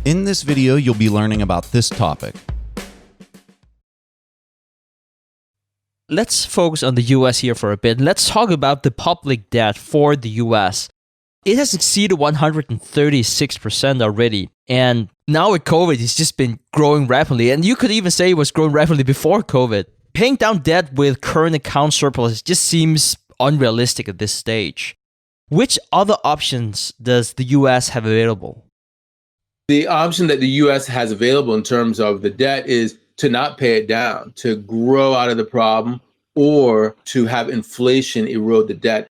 In this video, you'll be learning about this topic. Let's focus on the US here for a bit. Let's talk about the public debt for the US. It has exceeded 136% already. And now with COVID, it's just been growing rapidly. And you could even say it was growing rapidly before COVID. Paying down debt with current account surplus just seems unrealistic at this stage. Which other options does the US have available? The option that the U.S. has available in terms of the debt is to not pay it down, to grow out of the problem, or to have inflation erode the debt.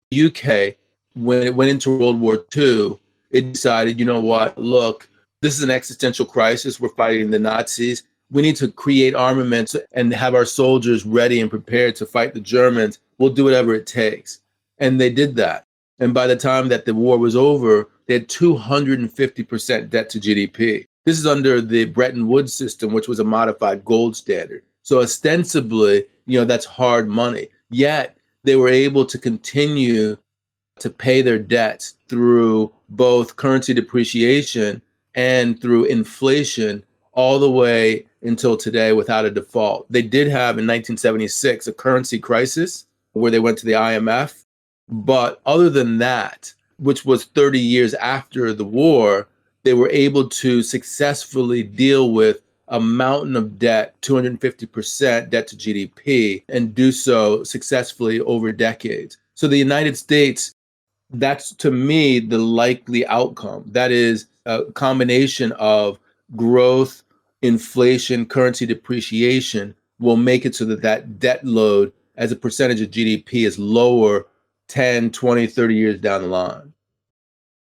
The UK, when it went into World War II, it decided, you know what, look, this is an existential crisis. We're fighting the Nazis. We need to create armaments and have our soldiers ready and prepared to fight the Germans. We'll do whatever it takes. And they did that. And by the time that the war was over, they had 250% debt to GDP. This is under the Bretton Woods system, which was a modified gold standard. So ostensibly, that's hard money. Yet they were able to continue to pay their debts through both currency depreciation and through inflation all the way until today without a default. They did have in 1976 a currency crisis where they went to the IMF. But other than that, which was 30 years after the war, they were able to successfully deal with a mountain of debt, 250% debt to GDP, and do so successfully over decades. So the United States, that's to me the likely outcome. That is a combination of growth, inflation, currency depreciation will make it so that that debt load as a percentage of GDP is lower 10, 20, 30 years down the line.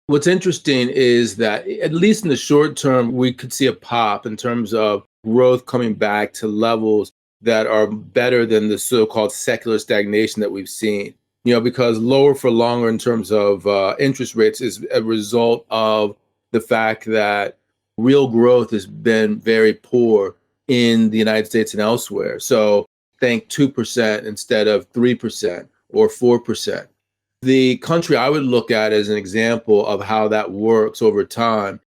What's interesting is that, at least in the short term, we could see a pop in terms of growth coming back to levels that are better than the so-called secular stagnation that we've seen. Because lower for longer in terms of interest rates is a result of the fact that real growth has been very poor in the United States and elsewhere. So think 2% instead of 3% or 4%. The country I would look at as an example of how that works over time,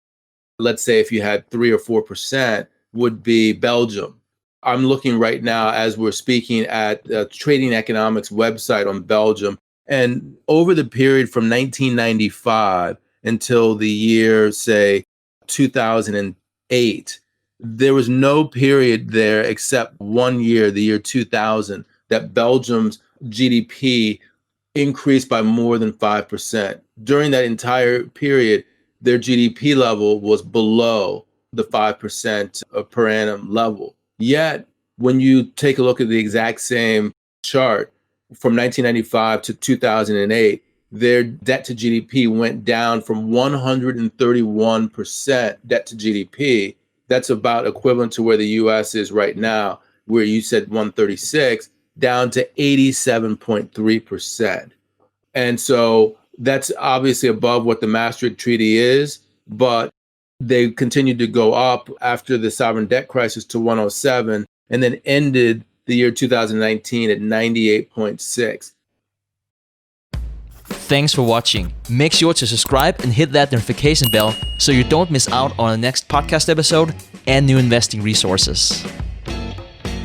let's say if you had 3 or 4%, would be Belgium. I'm looking right now as we're speaking at the Trading Economics website on Belgium. And over the period from 1995 until the year, say, 2008, there was no period there except 1 year, the year 2000, that Belgium's GDP increased by more than 5%. During that entire period, their GDP level was below the 5% per annum level. Yet, when you take a look at the exact same chart from 1995 to 2008, their debt to GDP went down from 131% debt to GDP. That's about equivalent to where the US is right now, where you said 136, down to 87.3%. And so that's obviously above what the Maastricht Treaty is, but they continued to go up after the sovereign debt crisis to 107 and then ended the year 2019 at 98.6. Thanks for watching. Make sure to subscribe and hit that notification bell so you don't miss out on the next podcast episode and new investing resources.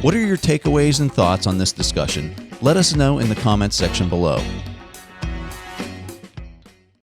What are your takeaways and thoughts on this discussion? Let us know in the comments section below.